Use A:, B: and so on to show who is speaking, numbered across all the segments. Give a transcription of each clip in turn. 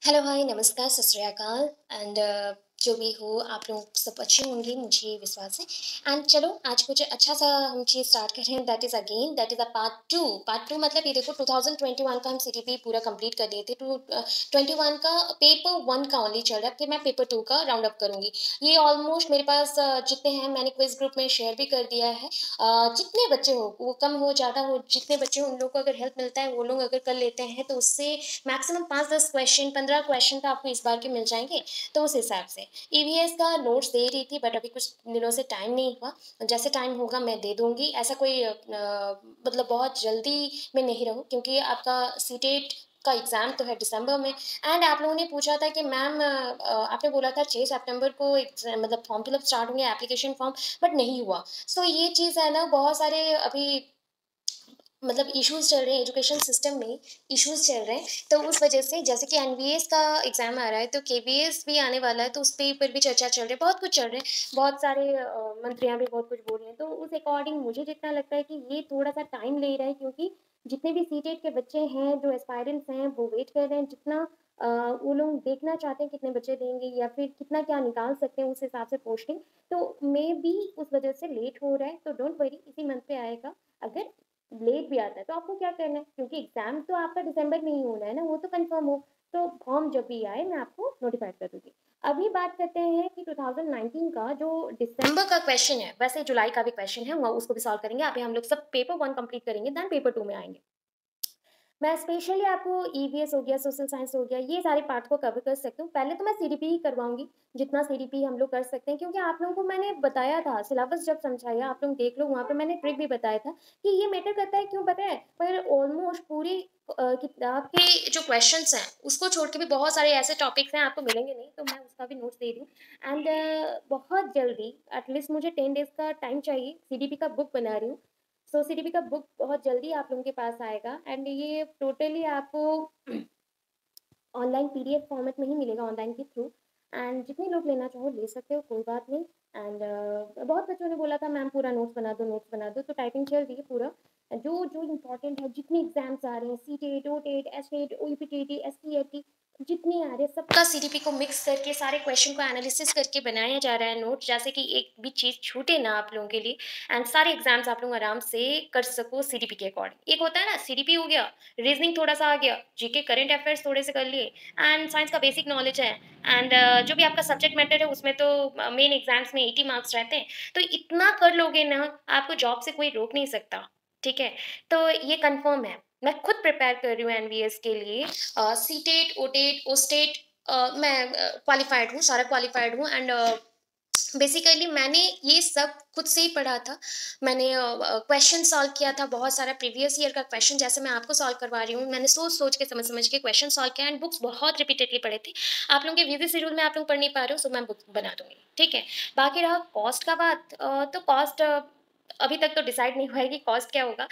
A: Hello, हाय, नमस्कार, सत श्री अकाल एंड जो भी हो आप लोग सब अच्छे होंगे मुझे विश्वास है। एंड चलो आज कुछ अच्छा सा हम चीज़ स्टार्ट कर रहे हैं that is a part two मतलब ये देखो 2021 का हम सीटीपी पूरा कंप्लीट कर लिए थे। 21 का पेपर 1 का ओनली चल रहा है, फिर मैं पेपर 2 का राउंड अप करूँगी। ये ऑलमोस्ट मेरे पास जितने हैं मैंने क्विज ग्रुप में शेयर भी कर दिया है। जितने बच्चे हो वो कम हो ज़्यादा हो जितने बच्चे हो उन लोग को अगर हेल्प मिलता है वो लोग अगर कर लेते हैं तो उससे मैक्सिमम 5-10 क्वेश्चन 15 क्वेश्चन तो आपको इस बार के मिल जाएंगे। तो उस हिसाब से ईवीएस का नोट्स दे रही थी बट अभी कुछ दिनों से टाइम नहीं हुआ। जैसे टाइम होगा मैं दे दूंगी। ऐसा कोई मतलब बहुत जल्दी में नहीं रहूँ क्योंकि आपका सीटेट का एग्ज़ाम तो है दिसंबर में। एंड आप लोगों ने पूछा था कि मैम आपने बोला था 6 सितंबर को मतलब फॉर्म फिलअप स्टार्ट होंगे एप्लीकेशन फॉर्म, बट नहीं हुआ। सो ये चीज़ है ना, बहुत सारे अभी मतलब इश्यूज चल रहे हैं एजुकेशन सिस्टम में। इश्यूज चल रहे हैं तो उस वजह से जैसे कि एनवीएस का एग्जाम आ रहा है तो केवीएस भी आने वाला है तो उस पे पर भी चर्चा चल रही है। बहुत कुछ चल रहे हैं, बहुत सारे मंत्रियां भी बहुत कुछ बोल रहे हैं। तो उस अकॉर्डिंग मुझे जितना लगता है कि ये थोड़ा सा टाइम ले रहा है क्योंकि जितने भी सीटेट के बच्चे हैं जो एस्पायरेंट्स हैं वो वेट कर रहे हैं। जितना वो लोग देखना चाहते हैं कितने बच्चे देंगे या फिर कितना क्या निकाल सकते हैं उस हिसाब से पोस्टिंग। तो मे बी उस वजह से लेट हो रहा है। तो डोंट वरी, इसी मंथ पे आएगा। अगर लेट भी आता है तो आपको क्या करना है क्योंकि एग्जाम तो आपका दिसंबर में ही होना है ना, वो तो कंफर्म हो। तो फॉर्म जब भी आए मैं आपको नोटिफाइड कर दूंगी। अभी बात करते हैं कि 2019 का जो दिसंबर का क्वेश्चन है, वैसे जुलाई का भी क्वेश्चन है वो उसको भी सॉल्व करेंगे। अभी हम लोग सब पेपर 1 कंप्लीट करेंगे देन पेपर 2 में आएंगे। मैं स्पेशली आपको ईवीएस हो गया, सोशल साइंस हो गया, ये सारे पार्ट को कवर कर सकती हूँ। पहले तो मैं सीडीपी ही करवाऊंगी जितना सीडीपी हम लोग कर सकते हैं क्योंकि आप लोगों को मैंने बताया था सिलेबस जब समझाया, आप लोग देख लो वहाँ पे मैंने ट्रिक भी बताया था कि ये मैटर करता है। क्यों पता है? पर ऑलमोस्ट पूरी किताब के जो क्वेश्चंस हैं उसको छोड़ के भी बहुत सारे ऐसे टॉपिक्स हैं आपको मिलेंगे नहीं, तो मैं उसका भी नोट्स दे रही हूँ। एंड बहुत जल्दी एटलीस्ट मुझे 10 डेज का टाइम चाहिए, सीडीपी का बुक बना रही हूँ। सो सीडीपी का बुक बहुत जल्दी आप लोगों के पास आएगा। एंड ये टोटली आपको ऑनलाइन पीडीएफ फॉर्मेट में ही मिलेगा ऑनलाइन के थ्रू। एंड जितने लोग लेना चाहो ले सकते हो, कोई बात नहीं। एंड बहुत बच्चों ने बोला था मैम पूरा नोट्स बना दो, नोट्स बना दो, तो टाइपिंग चल रही है पूरा। जो जो इम्पोर्टेंट है, जितने एग्जाम्स आ रहे हैं, C TET, O TET, S TET, O EPTT, S T A T, जितने आ रहे हैं सबका सीडीपी को मिक्स करके सारे क्वेश्चन को एनालिसिस करके बनाया जा रहा है नोट, जैसे कि एक भी चीज़ छूटे ना आप लोगों के लिए। एंड सारे एग्जाम्स आप लोग आराम से कर सको सीडीपी के अकॉर्डिंग। एक होता है ना सीडीपी हो गया, रीजनिंग थोड़ा सा आ गया, जीके करंट अफेयर्स थोड़े से कर लिए, एंड साइंस का बेसिक नॉलेज है। एंड जो भी आपका सब्जेक्ट मैटर है उसमें तो मेन एग्जाम्स में 80 मार्क्स रहते हैं। तो इतना कर लोगे ना, आपको जॉब से कोई रोक नहीं सकता। ठीक है, तो ये कंफर्म है। मैं खुद प्रिपेयर कर रही हूँ एनवीएस के लिए। सी टेट, ओ टेट, ओ स्टेट, मैं क्वालिफाइड हूँ, सारा क्वालिफाइड हूँ। एंड बेसिकली मैंने ये सब खुद से ही पढ़ा था। मैंने क्वेश्चन सॉल्व किया था, बहुत सारा प्रीवियस ईयर का क्वेश्चन जैसे मैं आपको सॉल्व करवा रही हूँ। मैंने सोच सोच के समझ समझ के क्वेश्चन सॉल्व किया एंड बुक्स बहुत रिपीटेडली पढ़े थे। आप लोगों के बिजी शेड्यूल में आप लोग पढ़ नहीं पा रहे हो, सो मैं बुक बना दूंगी। ठीक है, बाकी रहा कॉस्ट का बात। तो कॉस्ट अभी तक तो डिसाइड नहीं हुआ है कि कॉस्ट क्या होगा।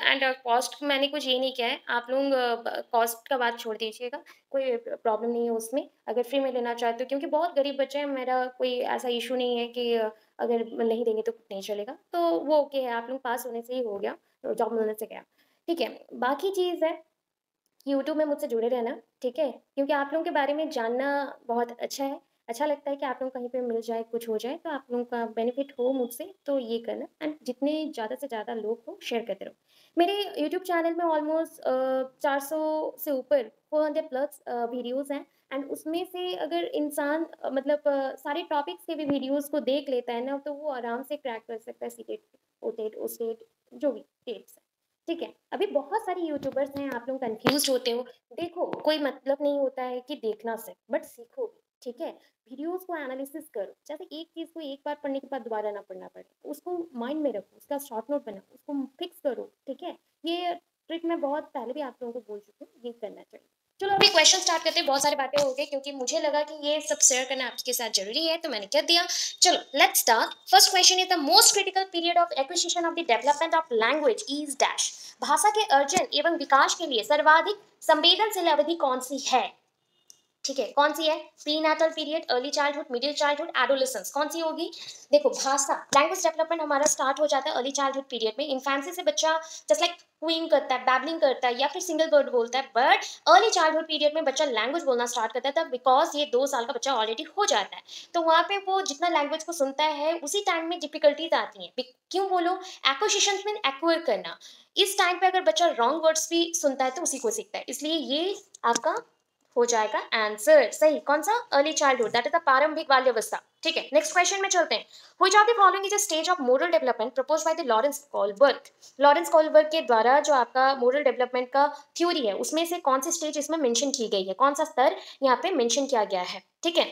A: एंड कॉस्ट मैंने कुछ ये नहीं किया है। आप लोग कॉस्ट का बात छोड़ दीजिएगा, कोई प्रॉब्लम नहीं है उसमें अगर फ्री में लेना चाहते हो, क्योंकि बहुत गरीब बच्चे हैं। मेरा कोई ऐसा इशू नहीं है कि अगर नहीं देंगे तो नहीं चलेगा। तो वो ओके है, आप लोग पास होने से ही हो गया, जॉब मिलने से गया। ठीक है, बाकी चीज़ है यूट्यूब में मुझसे जुड़े रहना। ठीक है, क्योंकि आप लोगों के बारे में जानना बहुत अच्छा है। अच्छा लगता है कि आप लोग कहीं पे मिल जाए, कुछ हो जाए तो आप लोगों का बेनिफिट हो मुझसे, तो ये करना। एंड जितने ज़्यादा से ज़्यादा लोग हो शेयर करते रहो। मेरे यूट्यूब चैनल में ऑलमोस्ट 400 से ऊपर 400 प्लस वीडियोज़ हैं। एंड उसमें से अगर इंसान मतलब सारे टॉपिक्स के भी वीडियोज़ को देख लेता है ना, तो वो आराम से क्रैक कर सकता है सीटेट, ओटेट, ओस्टेट, जो भी टेट्स। ठीक है, अभी बहुत सारे यूट्यूबर्स हैं, आप लोग कंफ्यूज होते हो। देखो, कोई मतलब नहीं होता है कि देखना सिर्फ, बट सीखो भी। ठीक है, वीडियोस को एनालिसिस करो, जैसे एक चीज को एक बार पढ़ने के बाद दोबारा ना पढ़ना पड़े, उसको माइंड में रखो, उसका शॉर्ट नोट बनाओ, उसको फिक्स करो। ठीक है, ये ट्रिक मैं बहुत पहले भी आप लोगों को बोल चुकी हूँ, ये करना चाहिए। चलो अभी क्वेश्चन स्टार्ट करते हैं। बहुत सारी बातें हो गई क्योंकि मुझे लगा कि ये सब शेयर करना आपके साथ जरूरी है, तो मैंने कर दिया। चलो let's start. First question is the most critical period of acquisition of the development of language is dash. भाषा के अर्जन एवं विकास के लिए सर्वाधिक संवेदनशील अवधि कौन सी है? ठीक है, कौन सी है? Prenatal period, early childhood, middle childhood, adolescence, कौन सी होगी? देखो, भाषा लैंग्वेज डेवलपमेंट हमारा स्टार्ट हो जाता है अर्ली चाइल्डहुड पीरियड में। इन्फेंसी से बच्चा जस्ट लाइक क्वीन करता है, बैबलिंग करता है या फिर सिंगल वर्ड बोलता है, बट अर्ली चाइल्डहुड पीरियड में बच्चा लैंग्वेज बोलना स्टार्ट करता है तब, बिकॉज ये 2 साल का बच्चा ऑलरेडी हो जाता है, तो वहाँ पे वो जितना लैंग्वेज को सुनता है उसी टाइम में डिफिकल्टीज आती हैं। क्यों बोलो, एक्विजिशन में एक्वायर करना, इस टाइम पे अगर बच्चा रॉन्ग वर्ड्स भी सुनता है तो उसी को सीखता है, इसलिए ये आपका हो जाएगा आंसर सही। कौन सा? Early childhood, that is the प्रारंभिक बाल्यावस्था। ठीक है, नेक्स्ट क्वेश्चन में चलते हैं। Which of the following is a stage of moral development proposed by the Lawrence Kohlberg? Lawrence Kohlberg के द्वारा जो आपका मोरल डेवलपमेंट का थ्योरी है उसमें से कौन सी स्टेज इसमें मेंशन की गई है, कौन सा स्तर यहाँ पे मेंशन किया गया है? ठीक है,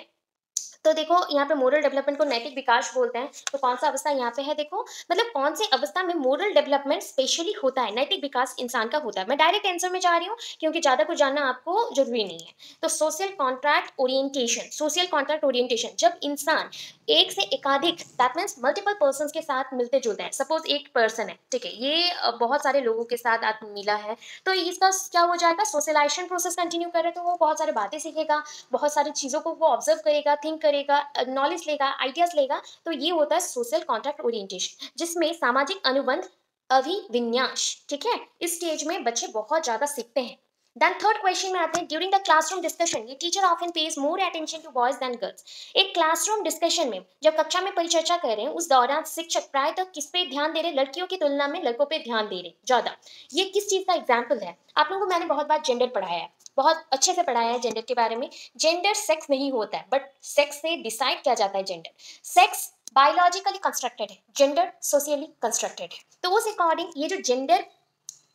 A: तो देखो यहाँ पे मोरल डेवलपमेंट को नैतिक विकास बोलते हैं, तो कौन सा अवस्था यहाँ पे है, देखो मतलब कौन सी अवस्था में मोरल डेवलपमेंट स्पेशली होता है, नैतिक विकास इंसान का होता है। मैं डायरेक्ट आंसर में जा रही हूँ क्योंकि ज्यादा कुछ जानना आपको जरूरी नहीं है। तो social contract orientation, social contract orientation, जब इंसान एक से एकाधिक, दैट मीन्स मल्टीपल पर्सन के साथ मिलते जुलते हैं, सपोज एक पर्सन है, ठीक है, ये बहुत सारे लोगों के साथ आप मिला है, तो इसका क्या हो जाएगा, सोशलाइजेशन प्रोसेस कंटिन्यू करे तो वो बहुत सारी बातें सीखेगा, बहुत सारी चीज़ों को वो ऑब्जर्व करेगा, थिंक करेगा, नॉलेज लेगा, आइडियाज लेगा, तो ये होता है सोशल कॉन्ट्रैक्ट ओरिएंटेशन, जिसमें सामाजिक अनुबंध अभिविन्यास, ठीक है, इस स्टेज में बच्चे बहुत ज्यादा सीखते हैं। देन थर्ड क्वेश्चन में आते हैं, ड्यूरिंग द क्लासरूम डिस्कशन ये teacher often pays more attention to boys than girls. एक क्लासरूम डिस्कशन में जब कक्षा में परिचर्चा कर रहे हैं उस दौरान शिक्षक प्रायतः किस पे ध्यान दे रहे, लड़कियों की तुलना में लड़कों पे ध्यान दे रहे ज्यादा। ये किस चीज का एग्जाम्पल है? आप लोगों को मैंने बहुत बार जेंडर पढ़ाया है, बहुत अच्छे से पढ़ाया है जेंडर के बारे में। जेंडर सेक्स नहीं होता है, बट सेक्स से डिसाइड किया जाता है जेंडर। सेक्स बायोलॉजिकली कंस्ट्रक्टेड है, जेंडर सोशियली कंस्ट्रक्टेड है। तो उस अकॉर्डिंग ये जो जेंडर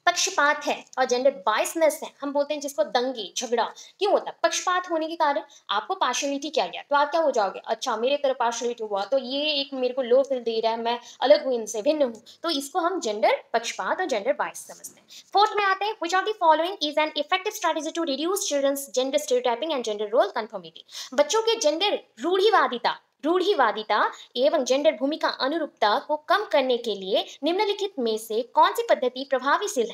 A: पक्षपात है और जेंडर बायसनेस है, हम बोलते हैं जिसको दंगे झगड़ा क्यों होता है, पक्षपात होने के कारण आपको पार्शियलिटी किया गया, तो आप क्या हो जाओगे, अच्छा मेरे तरफ पार्शियलिटी हुआ तो ये एक मेरे को लो फील दे रहा है, मैं अलग हूँ इनसे, भिन्न हूँ, तो इसको हम जेंडर पक्षपात और जेंडर बायस समझते हैं। फोर्थ में आते हैं, which of the following is an effective strategy to reduce children's gender stereotyping and gender role conformity? बच्चों के जेंडर रूढ़िवादिता एवं जेंडर भूमिका अनुरूपता को कम करने के लिए निम्नलिखित में से कौन सी पद्धति प्रभावशील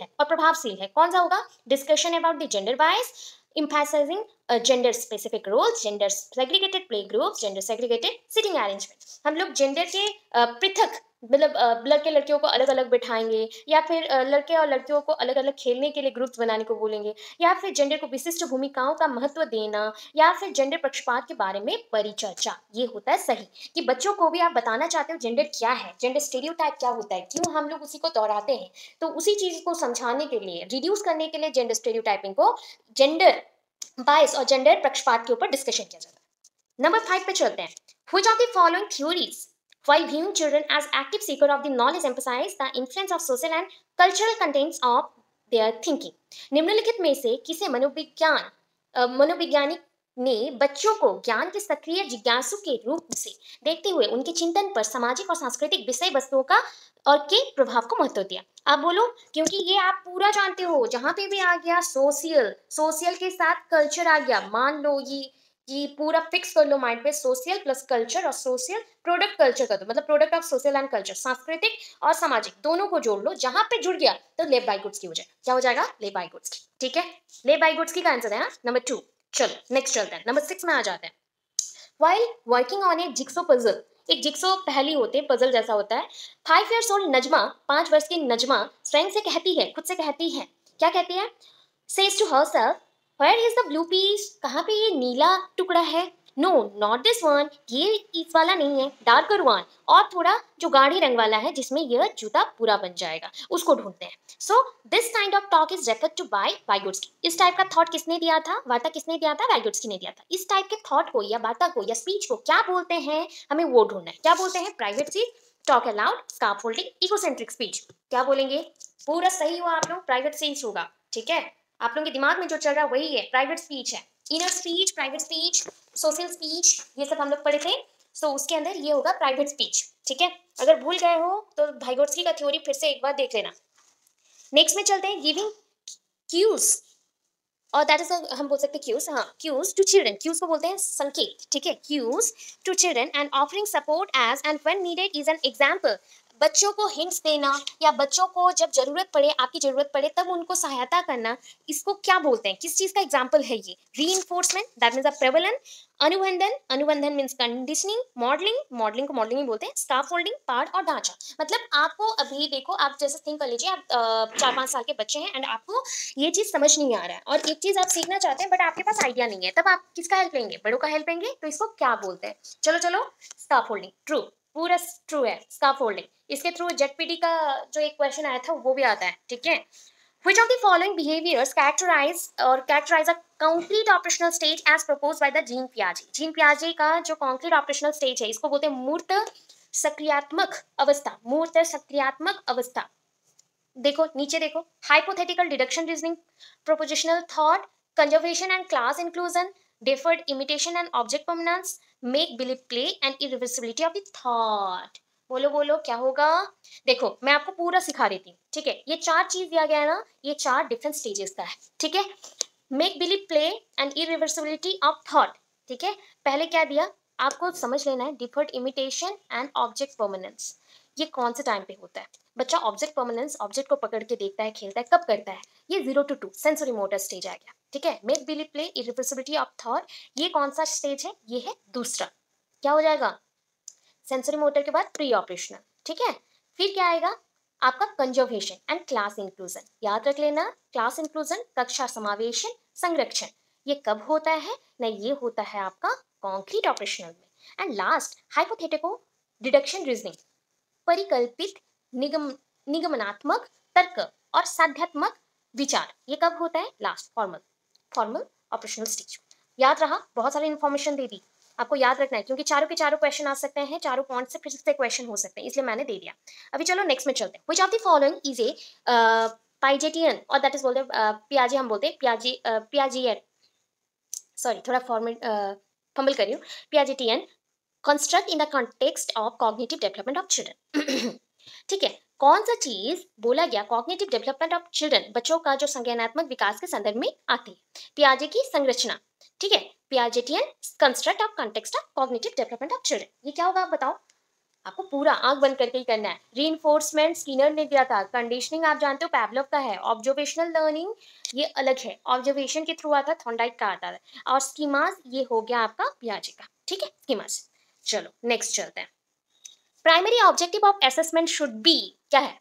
A: है? कौन सा होगा? Discussion about the gender bias, emphasizing gender specific roles, gender segregated play groups, gender segregated sitting arrangement. हम लोग जेंडर के पृथक मतलब लड़के लड़कियों को अलग अलग बिठाएंगे, या फिर लड़के और लड़कियों को अलग अलग खेलने के लिए ग्रुप्स बनाने को बोलेंगे, या फिर जेंडर को विशिष्ट भूमिकाओं का महत्व देना, या फिर जेंडर पक्षपात के बारे में परिचर्चा। ये होता है सही कि बच्चों को भी आप बताना चाहते हो जेंडर क्या है, जेंडर स्टेरियोटाइप क्या होता है, क्यों हम लोग उसी को दोहराते हैं, तो उसी चीज को समझाने के लिए, रिड्यूस करने के लिए जेंडर स्टेरियोटाइपिंग को जेंडर बायस और जेंडर पक्षपात के ऊपर डिस्कशन किया जाता है। नंबर 5 पे चलते हैं। Which of the following theories, while viewing children as active seeker of the knowledge, emphasize the influence of social and cultural contents of their thinking? निम्नलिखित में से किसे मनोवैज्ञानिक ने बच्चों को ज्ञान के सक्रिय जिज्ञासु के रूप से देखते हुए उनके चिंतन पर सामाजिक और सांस्कृतिक विषय वस्तुओं का और के प्रभाव को महत्व दिया? आप बोलो, क्योंकि ये आप पूरा जानते हो, जहां पे भी आ गया सोशियल के साथ कल्चर आ गया, मान लो ये पूरा फिक्स कर लो माइंड पे, सोशल प्लस कल्चर और सोशल प्रोडक्ट कल्चर कर दो, मतलब product of social and culture, सांस्कृतिक और सामाजिक दोनों को जोड़ लो, जहां पे जुड़ गया तो लेब बाय गुड्स की हो जाएगा। क्या हो जाएगा? लेब बाय गुड्स की। ठीक है, लेब बाय गुड्स की का आंसर है नंबर 2। चलो नेक्स्ट चलते हैं, नंबर 6 में आ जाते हैं। While working on A jigsaw puzzle, एक जिक्सो पहेली होते हैं, पजल जैसा होता है। 5 years old नजमा, 5 वर्ष की नजमा स्वयं से कहती है, खुद से कहती है, क्या कहती है? Says to herself, where is the blue piece? कहाँ पे ये नीला टुकड़ा है? नो नॉट दिस वन, ये इस वाला नहीं है, डार्कर वन, और थोड़ा जो गाढ़े रंग वाला है जिसमें यह जूता पूरा बन जाएगा, उसको ढूंढते हैं। So this kind of talk is referred to by Vygotsky. इस टाइप का थॉट किसने दिया था, वार्ता किसने दिया था? वाइगोट्स्की ने दिया था। इस टाइप के थॉट को या वार्ता को या स्पीच को क्या बोलते हैं, हमें वो ढूंढना है। क्या बोलते हैं? Private speech, talk aloud, scaffolding, egocentric speech. क्या बोलेंगे? पूरा सही हो आप लोग, प्राइवेट स्पीच होगा। ठीक है, आप लोगों के दिमाग में जो चल रहा है वही है, प्राइवेट स्पीच है। Inner speech, private speech, social speech, ये सब हम लोग पढ़े थे, सो उसके अंदर ये होगा प्राइवेट स्पीच। ठीक है, अगर भूल गए हो तो वाइगोट्स्की का थ्योरी फिर से एक बार देख लेना। नेक्स्ट में चलते हैं, गिविंग क्यूज, और दैट इज हम बोल सकते हैं क्यूज, हाँ क्यूज टू चिल्ड्रन, क्यूज को बोलते हैं संकेत। ठीक है, cues to children and offering support as and when needed is an example. बच्चों को हिंट्स देना या बच्चों को जब जरूरत पड़े, आपकी जरूरत पड़े तब उनको सहायता करना, इसको क्या बोलते हैं, किस चीज का एग्जाम्पल है ये? रीइंफोर्समेंट, दैट मीन्स अ प्रेवलन। अनुबंधन, अनुबंधन मीन्स कंडीशनिंग। मॉडलिंग, मॉडलिंग को मॉडलिंग ही बोलते हैं। स्काफोल्डिंग, पार्ट और ढांचा। मतलब आपको अभी देखो, आप जैसे थिंक कर लीजिए, आप 4-5 साल के बच्चे हैं एंड आपको ये चीज समझ नहीं आ रहा है और एक चीज आप सीखना चाहते हैं बट आपके पास आइडिया नहीं है, तब आप किसका हेल्प लेंगे? बड़ों का हेल्प लेंगे। तो इसको क्या बोलते हैं? चलो चलो, स्काफोल्डिंग, ट्रू, पूरा ट्रू है स्काफोल्डिंग। इसके थ्रू जेडपीटी का जो एक क्वेश्चन आया था वो भी आता है, ठीक है। Which of the following behaviors characterize a concrete operational stage as proposed by the Jean Piaget? Jean Piaget का जो concrete operational stage है इसको बोलते हैं मूर्त सक्रियात्मक अवस्था। मूर्त सक्रियात्मक अवस्था। देखो नीचे देखो, hypothetical deduction reasoning, prepositional thought, conservation and class inclusion, deferred imitation and object permanence, make believe play and irreversibility of the thought। बोलो बोलो क्या होगा? देखो मैं आपको पूरा सिखा देती हूँ, ठीक है। ये 4 चीज दिया गया है ना, ये 4 डिफरेंट स्टेजेस का है, ठीक है। Make believe play and irreversibility of thought, ठीक है। पहले क्या दिया आपको समझ लेना है, deferred imitation and object permanence. ये कौन से टाइम पे होता है? बच्चा ऑब्जेक्ट परमानेंस, ऑब्जेक्ट को पकड़ के देखता है, खेलता है, कब करता है? ये 0 to 2 सेंसरी मोटर स्टेज आ गया, ठीक है। Make believe play, irreversibility of thought, ये कौन सा स्टेज है? ये है दूसरा। क्या हो जाएगा? सेंसरी मोटर के बाद प्री ऑपरेशनल, ठीक है। फिर क्या आएगा आपका? Conservation and class inclusion. याद रख लेना, क्लास इंक्लूजन, कक्षा समावेशन, संरक्षण। ये कब होता है ना? ये होता है आपका कॉन्क्रीट ऑपरेशनल में। एंड लास्ट हाइपोथेटिको डिडक्शन रीजनिंग, परिकल्पित निगम निगमनात्मक तर्क और साध्यात्मक विचार। ये कब होता है? Last, formal, formal operational stage. याद रहा? बहुत सारी इंफॉर्मेशन दे दी, आपको याद रखना है क्योंकि चारों के चारों क्वेश्चन आ सकते हैं, चारों पॉइंट से फिर से क्वेश्चन हो सकते हैं, इसलिए मैंने दे दिया। अभी चलो नेक्स्ट में चलते हैं। Which of the following is a Piagetian, और दैट इज बोलते हैं पियाजे, हम बोलते हैं पियाजी, पियाजियट, सॉरी थोड़ा फॉर्मेट फंबल कर रही हूँ। Piagetian construct in the context of cognitive development of children. ठीक है, कौन सा चीज बोला गया कॉग्निटिव डेवलपमेंट ऑफ चिल्ड्रन, बच्चों का जो संज्ञानात्मक विकास के संदर्भ में आती है? पियाजे की संरचना, ठीक है। Piagetian construct of context of cognitive development of children, ये क्या होगा आप बताओ? आपको पूरा आंख बंद करके ही करना है। रीइंफोर्समेंट स्किनर ने दिया था, कंडीशनिंग आप जानते हो पैवलोव का है, ऑब्जर्वेशनल लर्निंग ये अलग है, ऑब्जर्वेशन के थ्रू आता, थॉर्नडाइक का आता है, और स्कीमास ये हो गया आपका पियाजे का, ठीक है, स्कीमास। चलो नेक्स्ट चलते हैं। Primary objective of assessment should be, क्या है?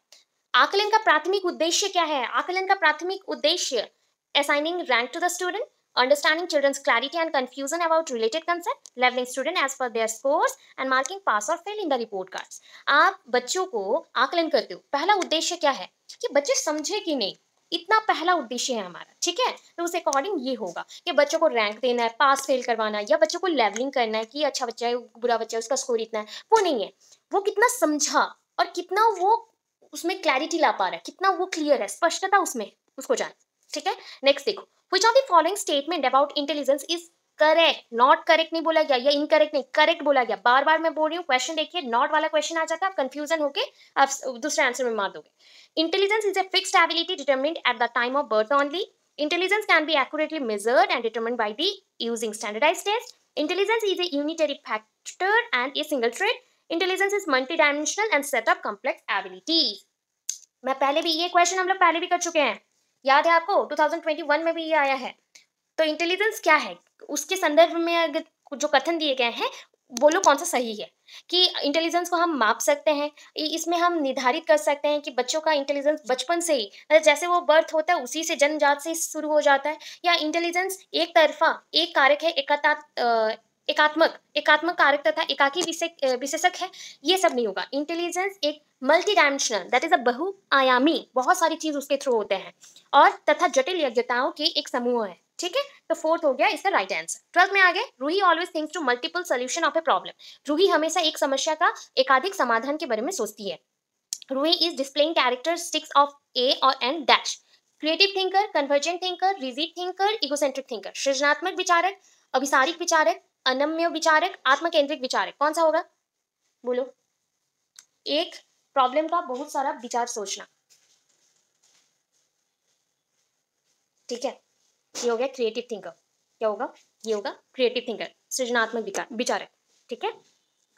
A: आकलन का प्राथमिक उद्देश्य क्या है? आकलन का प्राथमिक उद्देश्य assigning rank to the student, understanding children's clarity and confusion about related concept, leveling student as per their scores and marking pass or fail in the report cards। आप बच्चों को आकलन करते हो, पहला उद्देश्य क्या है कि बच्चे समझे कि नहीं, इतना पहला उद्देश्य है हमारा, ठीक है। तो उस अकॉर्डिंग ये होगा कि बच्चों को रैंक देना है, पास फेल करवाना है, या बच्चों को लेवलिंग करना है कि अच्छा बच्चा है, बुरा बच्चा है, उसका स्कोर इतना है, वो नहीं है। वो कितना समझा और कितना वो उसमें क्लैरिटी ला पा रहा है, कितना वो क्लियर है, स्पष्टता उसमें, उसको जान, ठीक है। नेक्स्ट देखो, which of the following statement about intelligence is correct? Not correct नहीं बोला गया या इनकरेक्ट नहीं, करेक्ट बोला गया। बार बार मैं बोल रही हूँ, क्वेश्चन देखिए, नॉट वाला क्वेश्चन आ जाता है, आप कंफ्यूजन होके आप दूसरे आंसर में मार दोगे। Intelligence is a fixed ability determined at the time of birth only. Intelligence can be accurately measured and determined by the using standardized tests. Intelligence is a unitary factor and a single trait. Intelligence is multidimensional and set up complex abilities। मैं पहले भी ये question हम लोग पहले भी कर चुके हैं, याद है आपको? 2021 में भी ये आया है। तो इंटेलिजेंस क्या है, उसके संदर्भ में अगर जो कथन दिए गए हैं, बोलो कौन सा सही है? कि इंटेलिजेंस को हम माप सकते हैं, इसमें हम निर्धारित कर सकते हैं कि बच्चों का इंटेलिजेंस बचपन से ही, मतलब जैसे वो बर्थ होता है उसी से जन्मजात से शुरू हो जाता है, या इंटेलिजेंस एक तरफा एक कारक है, एकात्मक एकात्मक कारक तथा एकाकी विशेषक है? ये सब नहीं होगा। इंटेलिजेंस एक multi dimensional, that is a बहुआयामी, बहुत सारी चीज उसके थ्रू होते हैं, और तथा जटिल योग्यताओं के एक समूह है, ठीक है। तो फोर्थ हो गया इसका राइट आंसर। 12th में आगे, Ruhi always thinks to multiple solution of a problem. Ruhi हमेशा एक समस्या का एकाधिक समाधान के बारे में सोचती है। Ruhi is displaying characteristics of a और an dash. Creative thinker, convergent thinker, rigid thinker, egocentric thinker. सृजनात्मक विचारक, अभिसारिक विचारक, अनम्य विचारक, आत्मकेंद्रिक विचारक। कौन सा होगा बोलो? एक प्रॉब्लम का बहुत सारा विचार सोचना, ठीक है, ये हो गया क्रिएटिव थिंकर। क्या होगा? ये होगा क्रिएटिव थिंकर, सृजनात्मक विचारक, ठीक है।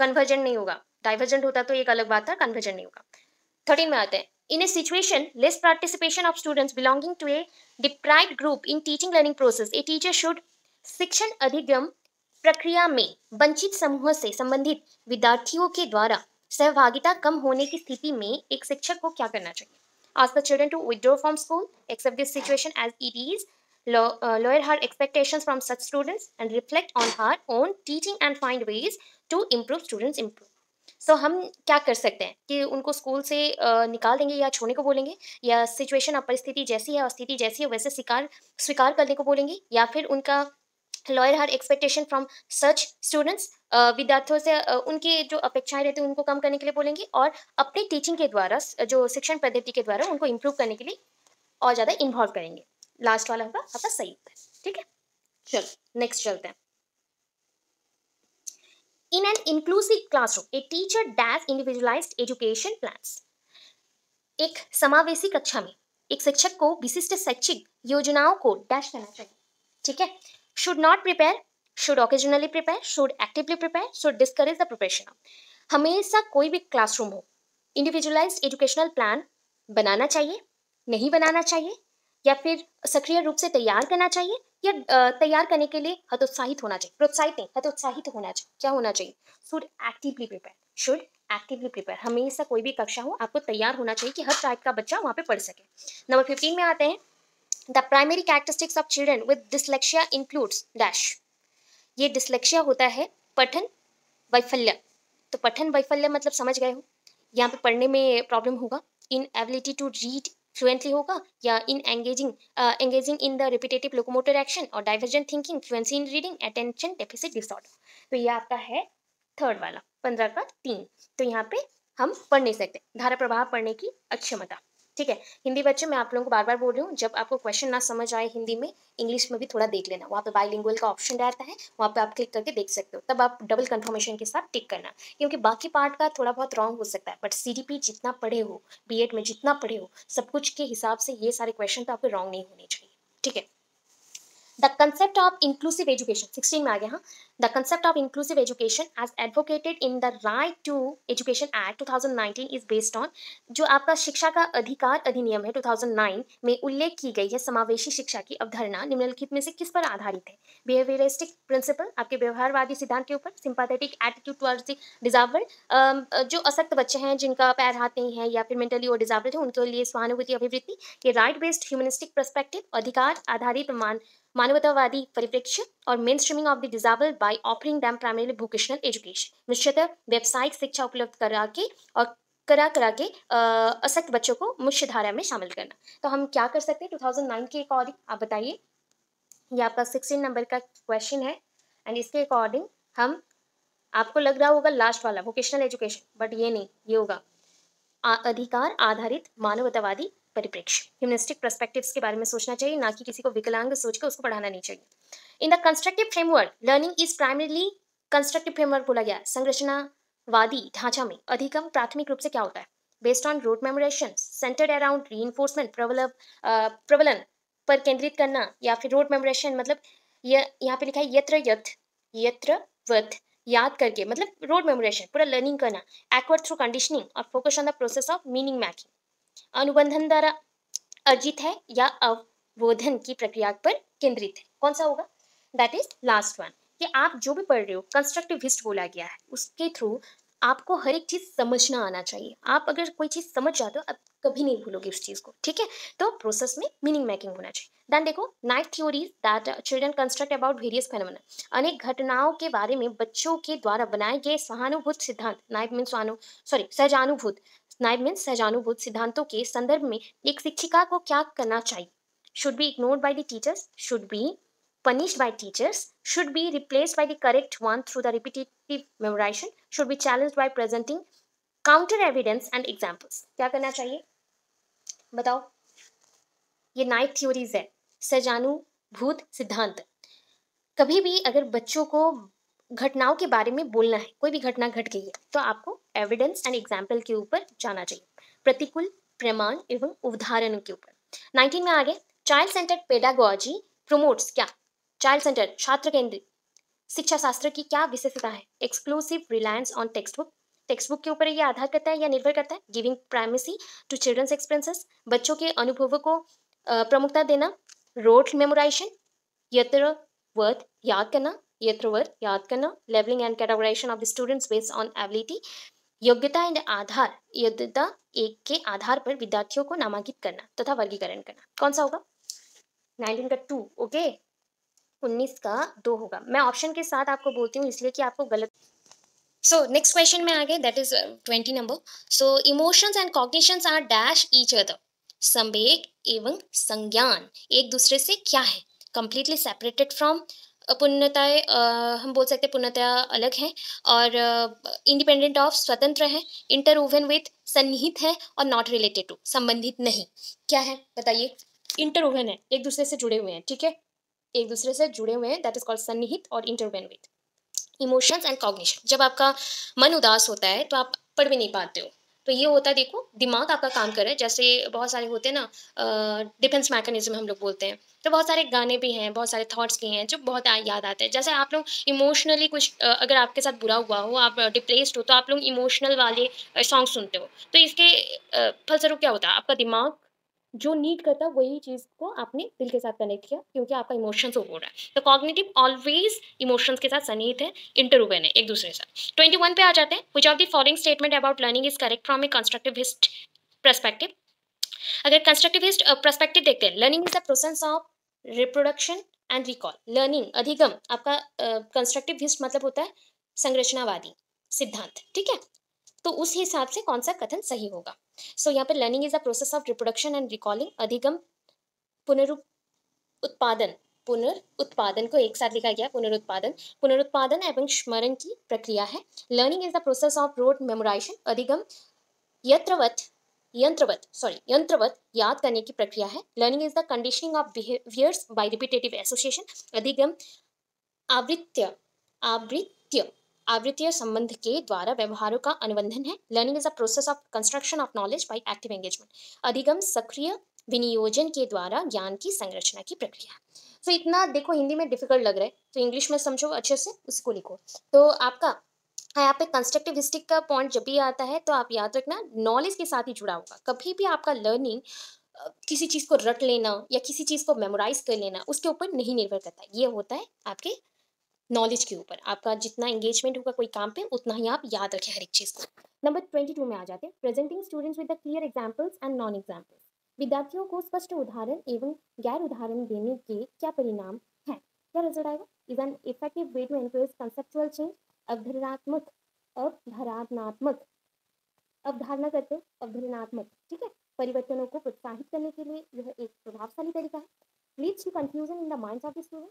A: कन्वर्जेंट नहीं होगा, डाइवर्जेंट होता तो एक अलग बात था, कन्वर्जेंट नहीं होगा। 13 में आते हैं, in a situation less participation of students belonging to a deprived group in teaching learning process, a teacher should शिक्षण अधिगम प्रक्रिया में वंचित समूह से संबंधित विद्यार्थियों के द्वारा सहभागिता कम होने की स्थिति में एक शिक्षक को क्या करना चाहिए? Ask the children to withdraw from school, accept this situation as it is, lower her expectations from such students, and reflect on her own teaching and find ways to improve students' improve. So हम क्या कर सकते हैं कि उनको school से निकाल देंगे या छोड़ने को बोलेंगे, या सिचुएशन और परिस्थिति जैसी है और स्थिति जैसी है वैसे स्वीकार करने को बोलेंगे, या फिर उनका lawyer her expectation from such students, विद्यार्थियों से उनकी जो अपेक्षाएं रहती हैं उनको कम करने के लिए बोलेंगे, और अपनी टीचिंग के द्वारा जो शिक्षण पद्धति के द्वारा उनको इम्प्रूव करने के लिए और ज़्यादा इन्वॉल्व करेंगे। लास्ट वाला होगा आपका सही उत्तर। ठीक है, चलो नेक्स्ट चलते हैं। In an inclusive classroom a teacher dash individualised education plans, एक समावेशी कक्षा में एक शिक्षक को विशिष्ट शैक्षिक योजनाओं को डैश करना चाहिए। ठीक है, should not prepare, should occasionally prepare, should actively prepare, should discourage the preparation of। हमेशा कोई भी क्लासरूम हो इंडिविजुअलाइज्ड एजुकेशनल प्लान बनाना चाहिए, नहीं बनाना चाहिए, या फिर सक्रिय रूप से तैयार करना चाहिए, या तैयार करने के लिए हतोत्साहित होना चाहिए, प्रोत्साहित नहीं हतोत्साहित होना चाहिए। क्या होना चाहिए? Should actively prepare, should actively prepare. हमेशा कोई भी कक्षा हो आपको तैयार होना चाहिए कि हर टाइप का बच्चा वहाँ पे पढ़ सके। नंबर 15 में आते हैं, the primary characteristics of children with dyslexia includes dash. ये डिसलेक्सिया होता है पठन वैफल्य। तो पठन वैफल्य मतलब समझ गए हो, यहाँ पे पढ़ने में प्रॉब्लम होगा, inability to read fluently होगा, या in engaging in the repetitive locomotor action और divergent thinking, fluency in reading, attention deficit disorder. तो ये आपका है थर्ड वाला 15 का 3। तो यहाँ पे हम पढ़ नहीं सकते, धारा प्रवाह पढ़ने की अक्षमता। ठीक है, हिंदी बच्चे मैं आप लोगों को बार बार बोल रही हूँ, जब आपको क्वेश्चन ना समझ आए हिंदी में, इंग्लिश में भी थोड़ा देख लेना, वहाँ पे बाइलिंगुअल का ऑप्शन रहता है, वहाँ पे आप क्लिक करके देख सकते हो, तब आप डबल कंफर्मेशन के साथ टिक करना, क्योंकि बाकी पार्ट का थोड़ा बहुत रॉन्ग हो सकता है, बट सीडीपी जितना पढ़े हो, बीएड में जितना पढ़े हो, सब कुछ के हिसाब से ये सारे क्वेश्चन तो आपके रॉन्ग नहीं होने चाहिए। ठीक है, The concept of inclusive education, 16 में आ गया। हाँ, the concept of inclusive education as advocated in the Right to Education Act 2019 is based on, जो आपका शिक्षा का अधिकार अधिनियम है 2009 में उल्लेख की गई है समावेशी शिक्षा की अवधारणा निम्नलिखित में से किस पर आधारित है? बिहेवियरिस्टिक प्रिंसिपल, आपके व्यवहारवादी सिद्धांत के ऊपर, sympathetic attitude towards the disabled, जो असक्त बच्चे हैं जिनका पैर हाथ नहीं है या फिर मेंटली वो डिसेबल्ड है उनके लिए सहानुभूति अभिवृत्ति, ये राइट बेस्ड ह्यूमनिस्टिक पर्सपेक्टिव, अधिकार आधारित मानवतावादी परिप्रेक्ष्य, और main streaming of the disabled by offering them primarily vocational education, निश्चितः व्यावसायिक शिक्षा उपलब्ध करा के असक्त बच्चों को मुख्य धारा में शामिल करना। तो हम क्या कर सकते हैं 2009 के अकॉर्डिंग, आप बताइए। ये आपका 16 नंबर का क्वेश्चन है, एंड इसके अकॉर्डिंग हम, आपको लग रहा होगा लास्ट वाला वोकेशनल एजुकेशन, बट ये नहीं, ये होगा अधिकार आधारित मानवतावादी परिप्रेक्ष्य, ह्यूमनिस्टिक पर्सपेक्टिव्स के बारे में सोचना चाहिए, ना कि किसी को विकलांग सोच के उसको पढ़ाना नहीं चाहिए। In the constructive framework learning is primarily, constructive framework बोला गया संरचनावादी ढांचा में अधिगम प्राथमिक रूप से क्या होता है? Based on rote memorization, centred around reinforcement, प्रबलन पर केंद्रित करना, या फिर रूट मेमोराइजेशन मतलब यहाँ पे लिखा है यत्र वत, याद करके मतलब रोड मेमोराइजेशन, पूरा लर्निंग करना, एक्वर्ड थ्रू कंडीशनिंग और focus on the process of meaning making, अनुबंधन द्वारा अर्जित है या अवबोधन की प्रक्रिया पर केंद्रित है। कौन सा होगा? That is last one. कि आप जो भी पढ़ रहे हो कंस्ट्रक्टिविस्ट बोला गया है, उसके थ्रू आपको हर एक चीज समझना आना चाहिए। आप अगर कोई चीज समझ जाते हो आप कभी नहीं भूलोगे उस चीज को। ठीक है, तो प्रोसेस में मीनिंग मेकिंग होना चाहिए। देन देखो, night theories that children construct about various phenomena, अनेक घटनाओं के बारे में बच्चों के द्वारा बनाए गए सहानुभूत सिद्धांत, नाइट मीन सहजानुभूत, नाइट मीन सहजानुभूत सिद्धांतों के संदर्भ में एक शिक्षिका को क्या करना चाहिए? Should be ignored by the teachers, should be punished by teachers, should be replaced by the correct one through the repetitive memorization, should be challenged by presenting counter evidence and examples। क्या करना चाहिए बताओ? ये night theories है, सहजानुभूत सिद्धांत। कभी भी अगर बच्चों को घटनाओं के बारे में बोलना है, कोई भी घटना घट गई है, तो आपको एविडेंस एंड एग्जाम्पल के ऊपर जाना चाहिए, प्रतिकूल प्रमाण एवं उदाहरणों के ऊपर। 19 में आ गए, चाइल्ड सेंटर्ड पेडागोजी प्रोमोट्स क्या? चाइल्ड सेंटर छात्र केंद्रित शिक्षा शास्त्र की क्या विशेषता है? Exclusive reliance on text book, text book के ऊपर ये आधार करता है या निर्भर करता है? Giving primacy to children's experiences, बच्चों के अनुभवों को प्रमुखता देना, रोट मेमोराइजेशन, यत्रवत याद करना, यत्रवत याद करना, levelling and categorisation of the students based on ability, योग्यता एंड आधार, योग्यता एक के आधार पर विद्यार्थियों को नामांकित करना तथा वर्गीकरण करना। कौन सा होगा? 19 का 2, ओके, 19 का 2 होगा। मैं ऑप्शन के साथ आपको बोलती हूँ इसलिए कि आपको गलत। सो नेक्स्ट क्वेश्चन में आ गए, that is 20 number. So emotions and cognitions are dash each other, संवेग एवं संज्ञान एक दूसरे से क्या है? कंप्लीटली सेपरेटेड फ्रॉम, पूर्णतः हम बोल सकते हैं पूर्णतः अलग है, और इंडिपेंडेंट ऑफ स्वतंत्र है, इंटरवोवन विथ सन्निहित है, और नॉट रिलेटेड टू संबंधित नहीं। क्या है बताइए? इंटरवोवन है, एक दूसरे से जुड़े हुए हैं, ठीक है, एक दूसरे से जुड़े हुए हैं, दैट इज कॉल्ड सन्निहित और interwoven with. Emotions and cognition, जब आपका मन उदास होता है तो आप पढ़ भी नहीं पाते हो, तो ये होता है, देखो दिमाग आपका काम कर रहा है, जैसे बहुत सारे होते हैं ना डिफेंस मैकेनिज्म हम लोग बोलते हैं, तो बहुत सारे गाने भी हैं, बहुत सारे थॉट्स भी हैं जो बहुत याद आते हैं। जैसे आप लोग इमोशनली कुछ अगर आपके साथ बुरा हुआ हो, आप डिप्रेस्ड हो, तो आप लोग इमोशनल वाले सॉन्ग सुनते हो, तो इसके फलस्वरूप क्या होता है, आपका दिमाग जो नीड करता है वही चीज़ को आपने दिल के साथ कनेक्ट किया, क्योंकि आपका इमोशंस हो रहा है। तो कॉग्निटिव ऑलवेज इमोशंस के साथ सन्निहित है, इंटरवोवन है एक दूसरे से। 21 पे आ जाते हैं। Which of the following statement about learning is correct from A constructivist perspective? अगर कंस्ट्रक्टिविस्ट पर्सपेक्टिव देखते हैं, learning is the process of reproduction and recall. Learning अधिगम आपका कंस्ट्रक्टिविस्ट मतलब होता है संरचनावादी सिद्धांत, ठीक है, तो उस हिसाब से कौन सा कथन सही होगा? सो यहाँ पे learning is the process of reproduction and recalling, अधिगम पुनरुत्पादन, पुनरुत्पादन को एक साथ लिखा गया, पुनरुत्पादन, पुनरुत्पादन एवं स्मरण की प्रक्रिया है। Learning is the process of rote memorisation, अधिगम यंत्रवत याद करने की प्रक्रिया है। Learning is the conditioning of behaviours by repetitive association, अधिगम आवृत्य आवृत्य आवृत्तीय संबंध के द्वारा व्यवहारों का अनुबंधन है। Learning is a process of construction of knowledge by active engagement, अधिगम सक्रिय विनियोजन के द्वारा ज्ञान की संरचना की प्रक्रिया। तो इतना देखो हिंदी में डिफिकल्ट लग रहा है, तो इंग्लिश में समझो अच्छे से, उसको लिखो। तो आपका यहाँ पे कंस्ट्रक्टिविस्टिक का पॉइंट जब भी आता है तो आप याद रखना नॉलेज के साथ ही जुड़ा होगा। कभी भी आपका लर्निंग किसी चीज़ को रट लेना या किसी चीज़ को मेमोराइज कर लेना उसके ऊपर नहीं निर्भर करता, ये होता है आपके नॉलेज के ऊपर। आपका जितना एंगेजमेंट होगा कोई काम पे, उतना ही आप याद रखें हर एक चीज़ को। नंबर 22 में आ जाते हैं। Presenting students with the clear examples and non examples, विद्यार्थियों को स्पष्ट उदाहरण एवं गैर उदाहरण देने के क्या परिणाम हैं? क्या रिजल्ट आएगा? Is an effective way to encourage conceptual change, अवधारणात्मक अवधारणात्मक अवधारणा करते अवधारणात्मक, ठीक है, परिवर्तनों को प्रोत्साहित करने के लिए यह एक प्रभावशाली तरीका है। Leads to confusion in the minds of the student,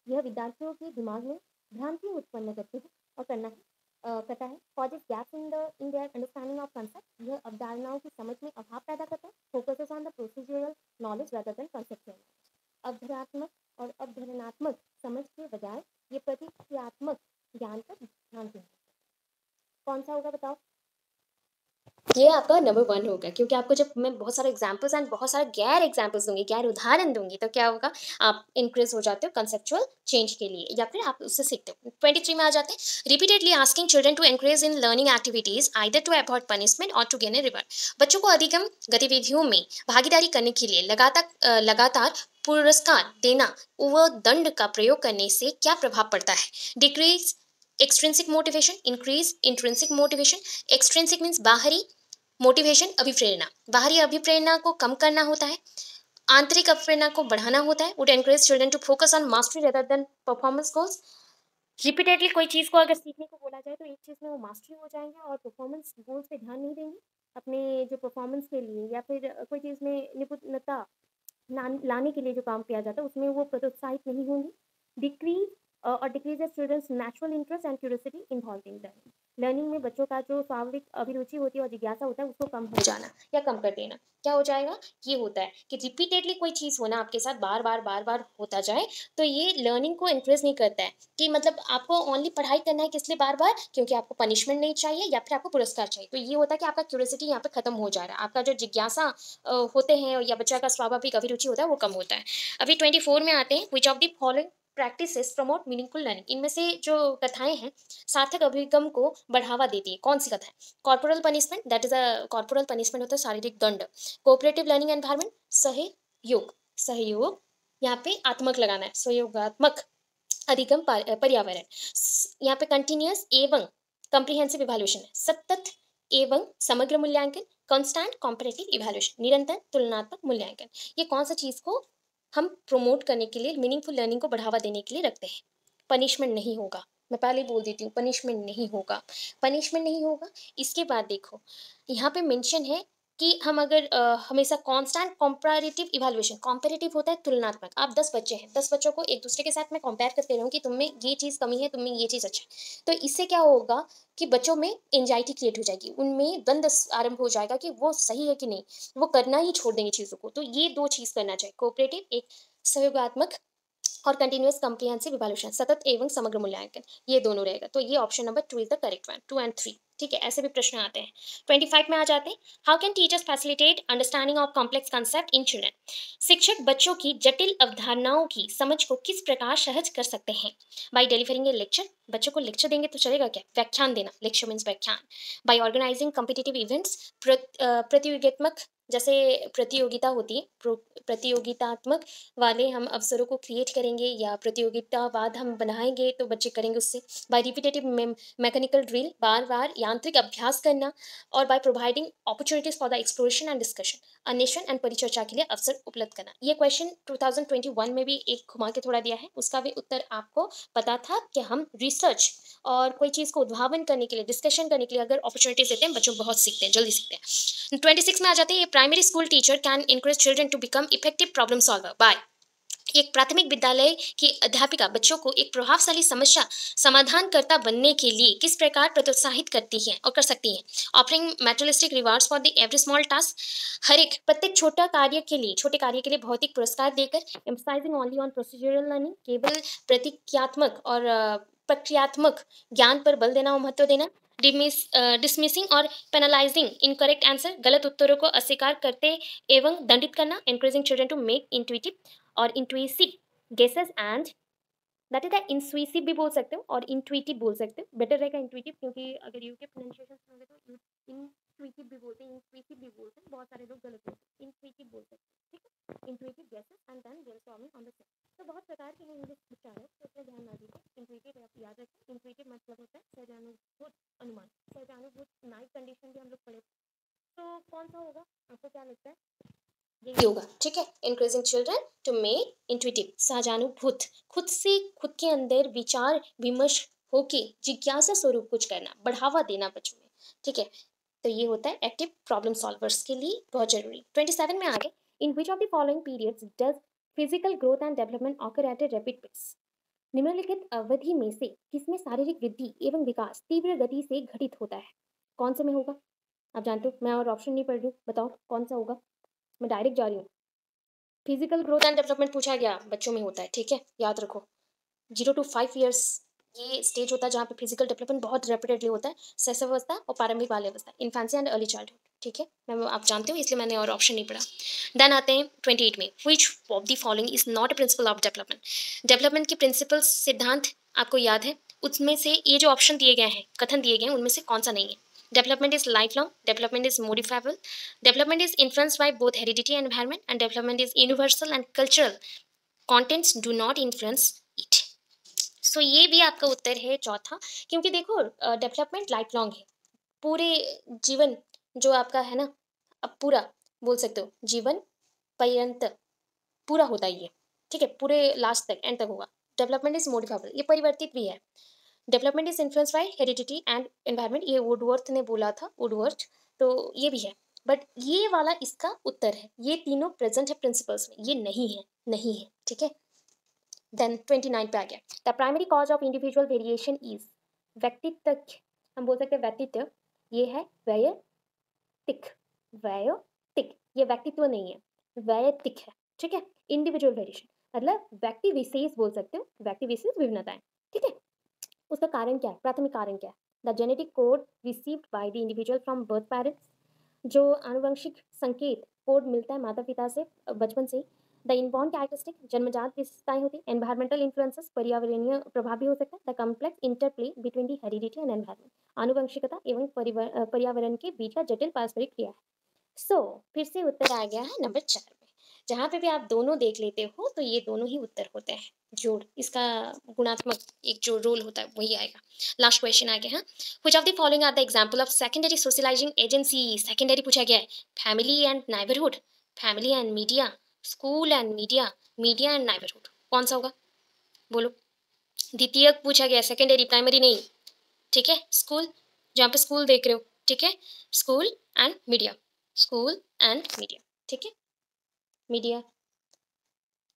A: यह विद्यार्थियों के दिमाग में भ्रांति उत्पन्न करते हैं और करता है। Causes gaps in their understanding of concept, यह अवधारणाओं की समझ में अभाव पैदा करता है। Focuses on the procedural knowledge rather than conceptual knowledge, अवधारणात्मक और अवधारणात्मक समझ के बजाय ये प्रतीकात्मक ज्ञान पर ध्यान केंद्रित। कौन सा होगा बताओ? ये आपका नंबर 1 होगा, क्योंकि आपको जब मैं बहुत सारे एग्जाम्पल्स एंड बहुत सारे गैर एग्जाम्पल्स दूंगी, गैर उदाहरण दूंगी, तो क्या होगा, आप इंक्रीज हो जाते हो कंसेप्चुअल चेंज के लिए, या फिर आप उससे सीखते हो। 23 में आ जाते हैं। Repeatedly asking children to encourage in learning activities either to avoid punishment or to gain a reward, बच्चों को अधिगम गतिविधियों में भागीदारी करने के लिए लगातार पुरस्कार देना व दंड का प्रयोग करने से क्या प्रभाव पड़ता है? Decrease extrinsic motivation, increase intrinsic motivation. Extrinsic means बाहरी, मोटिवेशन अभिप्रेरणा, बाहरी अभिप्रेरणा को कम करना होता है, आंतरिक अभिप्रेरणा को बढ़ाना होता है। Would encourage children to focus on mastery rather than performance goals. Repeatedly कोई चीज़ को अगर सीखने को बोला जाए तो एक चीज़ में वो मास्टरी हो जाएंगे और परफॉर्मेंस गोल्स पे ध्यान नहीं देंगे, अपने जो परफॉर्मेंस के लिए या फिर कोई चीज़ में निपुणता लाने के लिए जो काम किया जाता है उसमें वो प्रोत्साहित नहीं होंगे। Decrease decrease students natural interest and curiosity involve in learning, learning में बच्चों का जो स्वाभाविक अभिरुचि होती है और जिज्ञासा होता है उसको कम हो जाना या कम कर देना। क्या हो जाएगा? ये होता है कि रिपीटेडली कोई चीज़ होना आपके साथ बार बार होता जाए, तो ये लर्निंग को इंक्रेज नहीं करता है, कि मतलब आपको ओनली पढ़ाई करना है, किस लिए बार बार, क्योंकि आपको पनिशमेंट नहीं चाहिए या फिर आपको पुरस्कार चाहिए। तो ये होता है कि आपका क्यूरियोसिटी यहाँ पे खत्म हो जा रहा है, आपका जो जिज्ञासा होते हैं या बच्चा का स्वाभाविक अभिरुचि होता है वो कम होता है। अभी 24 में आते हैं। विच of the following practices promote meaningful learning, इनमें से जो कथाएं हैं सार्थक अभिगम को बढ़ावा देती है। कौन सी कथाएं? Corporal punishment, that is a corporal punishment होता है शारीरिक दंड। कोऑपरेटिव लर्निंग एनवायरनमेंट, सहयोग, सहयोग, यहाँ पे आत्मक लगाना है, सहयोगात्मक अधिगम पर्यावरण। यहाँ पे कंटिन्यूअस एवं कॉम्प्रिहेंसिव इवैल्यूएशन है, सतत एवं समग्र मूल्यांकन, कांस्टेंट कॉम्परेटिव इवैल्यूएशन, निरंतर तुलनात्मक मूल्यांकन। ये कौन सा चीज को हम प्रमोट करने के लिए, मीनिंगफुल लर्निंग को बढ़ावा देने के लिए रखते हैं? पनिशमेंट नहीं होगा, मैं पहले ही बोल देती हूँ, पनिशमेंट नहीं होगा, पनिशमेंट नहीं होगा। इसके बाद देखो यहाँ पे मेंशन है कि हम अगर हमेशा कांस्टेंट कंपैरेटिव इवैल्यूएशन, कंपैरेटिव होता है तुलनात्मक। आप 10 बच्चे हैं, 10 बच्चों को एक दूसरे के साथ मैं कंपेयर करते रहूँ कि तुम में ये चीज़ कमी है, तुम में ये चीज़ अच्छा है, तो इससे क्या होगा कि बच्चों में एंजाइटी क्रिएट हो जाएगी, उनमें द्वंद्व आरंभ हो जाएगा कि वो सही है कि नहीं, वो करना ही छोड़ देंगे चीज़ों को। तो ये दो चीज़ करना चाहिए, कोऑपरेटिव एक सहयोगात्मक, और कंटिन्यूअस कॉम्प्रिहेंसिव इवैल्यूएशन सतत एवं समग्र मूल्यांकन, ये दोनों रहेगा। तो ये option number 2 is the correct one, 2 and 3। ठीक है, ऐसे भी प्रश्न आते हैं। 25 में आ जाते हैं, how can teachers facilitate understanding of complex concept in children? शिक्षक बच्चों की जटिल अवधारणाओं की समझ को किस प्रकार सहज कर सकते हैं? बाय डिलीवरिंग ए लेक्चर, बच्चों को लेक्चर देंगे तो चलेगा क्या? व्याख्यान देना, लेक्चर मीन्स व्याख्यान। बाय ऑर्गेनाइजिंग कॉम्पिटिटिव इवेंट्स, प्रतियोगितात्मक, जैसे प्रतियोगिता होती है, प्रतियोगितात्मक वाले हम अवसरों को क्रिएट करेंगे या प्रतियोगितावाद हम बनाएंगे तो बच्चे करेंगे उससे। बाय रिपीटेटिव मैकेनिकल ड्रिल, बार बार यांत्रिक अभ्यास करना। और by providing opportunities for the exploration and discussion, अन्वेषण एंड परिचर्चा के लिए अवसर उपलब्ध करना। ये क्वेश्चन 2021 में भी एक घुमा के थोड़ा दिया है, उसका भी उत्तर आपको पता था कि हम रिसर्च और कोई चीज़ को उद्भावन करने के लिए, डिस्कशन करने के लिए अगर अपॉर्चुनिटीज देते हैं, बच्चों बहुत सीखते हैं, जल्दी सीखते हैं। 26 में आ जाते हैं, primary school teacher can encourage children to become effective problem solver by, एक प्राथमिक विद्यालय की अध्यापिका बच्चों को एक प्रभावशाली समस्या समाधानकर्ता बनने के लिए किस प्रकार प्रोत्साहित करती है और कर सकती है? Offering materialistic rewards for the every small task, हर एक प्रत्येक छोटा कार्य के लिए, छोटे कार्य के लिए भौतिक पुरस्कार देकर। Emphasising only on procedural learning, केवल प्रतीकात्मक और प्रक्रियात्मक ज्ञान पर बल देना और महत्व देना। डिसमिसिंग और पेनलाइजिंग इनकरेक्ट आंसर, गलत उत्तरों को अस्वीकार करते एवं दंडित करना। Encouraging children to make intuitive और intuitive guesses and, that is the intuitive भी बोल सकते हो और इंट्यूटिव बोल सकते हो, बेटर रहेगा इंट्यूटिव, क्योंकि अगर यू के प्रोनाउंसिएशन सुनोगे तो इंट्यूटिव भी बोलते हैं, इंट्यूटिव भी बोलते हैं, बहुत सारे लोग गलत बोलते हैं, इंट्यूटिव बोल सकते हैं। ठीक है, intuitive guesses and then brainstorming on the same. तो बहुत प्रकार के हैं इंग्लिश उच्चारण, तो इसमें ध्यान ना दीजिए। इंट्यूटिव आप याद रखें, इंट्यूटिव मतलब होता है सहजानुभूत अनुमान, सहजानुभूत नाइट कंडीशन भी हम लोग पढ़े। तो कौन सा होगा, आपको क्या लगता है? यही होगा। ठीक है, increasing children to make intuitive, सहजानुभूत, खुद से खुद के अंदर विचार विमर्श होके जिज्ञासा स्वरूप कुछ करना, बढ़ावा देना बच्चों में। ठीक है, तो ये होता है एक्टिव प्रॉब्लम सॉल्वर्स के लिए बहुत जरूरी। 27 में आगे, in which of the following periods does physical growth and development occur at a rapid pace? निम्नलिखित अवधि में से किसमें शारीरिक वृद्धि एवं विकास तीव्र गति से घटित होता है? कौन से में होगा? आप जानते हो, मैं और ऑप्शन नहीं पढ़ रही हूँ, बताओ कौन सा होगा। मैं डायरेक्ट जा रही हूँ। फिजिकल ग्रोथ एंड डेवलपमेंट पूछा गया, बच्चों में होता है। ठीक है, याद रखो, 0 to 5 years ये स्टेज होता है जहाँ पे फिजिकल डेवलपमेंट बहुत रैपिडली होता है, शैशवावस्था और प्रारंभिक बाल्यावस्था, इन्फेंसी एंड अर्ली चाइल्डहुड। ठीक है, मैं आप जानते हो इसलिए मैंने और ऑप्शन नहीं पढ़ा। देन आते हैं 28 में, विच of the following is not a principle of development? Development के प्रिंसिपल सिद्धांत आपको याद है, उसमें से ये जो ऑप्शन दिए गए हैं, कथन दिए गए हैं, उनमें से कौन सा नहीं है? Development is lifelong, development is modifiable, development is influenced by both heredity and environment, and development is universal and cultural contents do not influence it. So ये भी आपका उत्तर है चौथा, क्योंकि देखो डेवलपमेंट लाइफ लॉन्ग है, पूरे जीवन जो आपका है ना, अब पूरा बोल सकते हो, जीवन पर्यंत पूरा होता ही है। ठीक है, पूरे लास्ट तक, एंड तक होगा। डेवलपमेंट इज मोडिफाइबल, ये परिवर्तित भी है। Development is influence by heredity and environment, ये वुडवर्थ ने बोला था, वुडवर्थ, तो ये भी है। बट ये वाला इसका उत्तर है, ये तीनों प्रेजेंट है प्रिंसिपल्स में, ये नहीं है, नहीं है। ठीक है, देन 29 पे आ गया, the primary cause of individual variation is, व्यक्तित्व, हम बोल सकते हैं व्यक्तित्व, ये है वैयक्तिक, वैयक्तिक, ये व्यक्तित्व नहीं है, वैयक्तिक है। ठीक है, इंडिविजुअल वेरिएशन मतलब व्यक्ति विशेष बोल सकते हो, व्यक्ति विशेष विभिन्नताएं। ठीक है, उसका कारण क्या है, प्राथमिक कारण क्या है? The genetic code received by the individual from birth parents, जो आनुवंशिक संकेत कोड मिलता है माता पिता से बचपन से, द इनबॉर्न कैरेक्टरिस्टिक, जन्मजात विशेषताएं होती है। एनवायरमेंटल इन्फ्लुएंसेस, पर्यावरणीय प्रभाव भी हो सकता है। The complex interplay between the heredity and environment, आनुवंशिकता एवं पर्यावरण के बीच का जटिल पारस्परिक क्रिया है। फिर से उत्तर आ गया है नंबर 4 में। जहाँ पे भी आप दोनों देख लेते हो तो ये दोनों ही उत्तर होते हैं। जोड़, इसका गुणात्मक एक जो रोल होता है वही आएगा। लास्ट क्वेश्चन आ गया है। Which of the following are the example of secondary socialising agency. Secondary पूछा गया है। Family and neighbourhood, family and media, school and media, media and neighbourhood. कौन सा होगा बोलो। द्वितीयक पूछा गया, सेकेंडरी, प्राइमरी नहीं। ठीक है, स्कूल, जहाँ पे स्कूल देख रहे हो, ठीक है, school and media, school and media, ठीक है, मीडिया।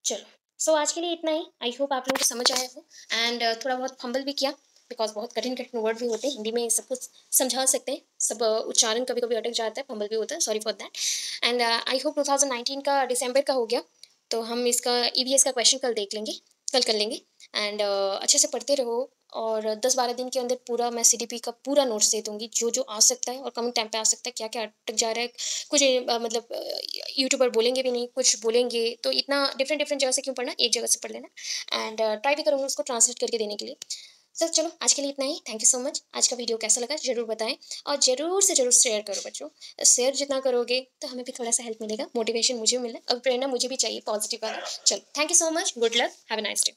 A: चलो, आज के लिए इतना ही। आई होप आप लोगों को समझ आया हो। एंड थोड़ा बहुत फंबल भी किया, बिकॉज बहुत कठिन कठिन वर्ड भी होते हैं हिंदी में, सब कुछ समझा सकते हैं, सब उच्चारण कभी कभी अटक जाता है, फंबल भी होता है, sorry for that. And I hope 2019 का दिसंबर का हो गया, तो हम इसका ईवीएस का क्वेश्चन कल देख लेंगे, कल कर लेंगे। एंड अच्छे से पढ़ते रहो, और 10-12 दिन के अंदर पूरा मैं सीडीपी का पूरा नोट्स दे दूँगी, जो जो आ सकता है और कम टाइम पे आ सकता है, क्या क्या अटक जा रहा है। कुछ मतलब यूट्यूबर बोलेंगे भी नहीं, कुछ बोलेंगे तो इतना डिफरेंट डिफरेंट जगह से क्यों पढ़ना, एक जगह से पढ़ लेना। एंड ट्राई भी करूँगी उसको ट्रांसलेट करके देने के लिए। सर चलो, आज के लिए इतना ही। Thank you so much. आज का वीडियो कैसा लगा ज़रूर बताएं, और ज़रूर से ज़रूर शेयर करो बच्चों। शेयर जितना करोगे तो हमें भी थोड़ा सा हेल्प मिलेगा, मोटिवेशन मुझे भी मिले, अब प्रेरणा मुझे भी चाहिए पॉजिटिव वाला। चलो, thank you so much, good luck, have a nice day.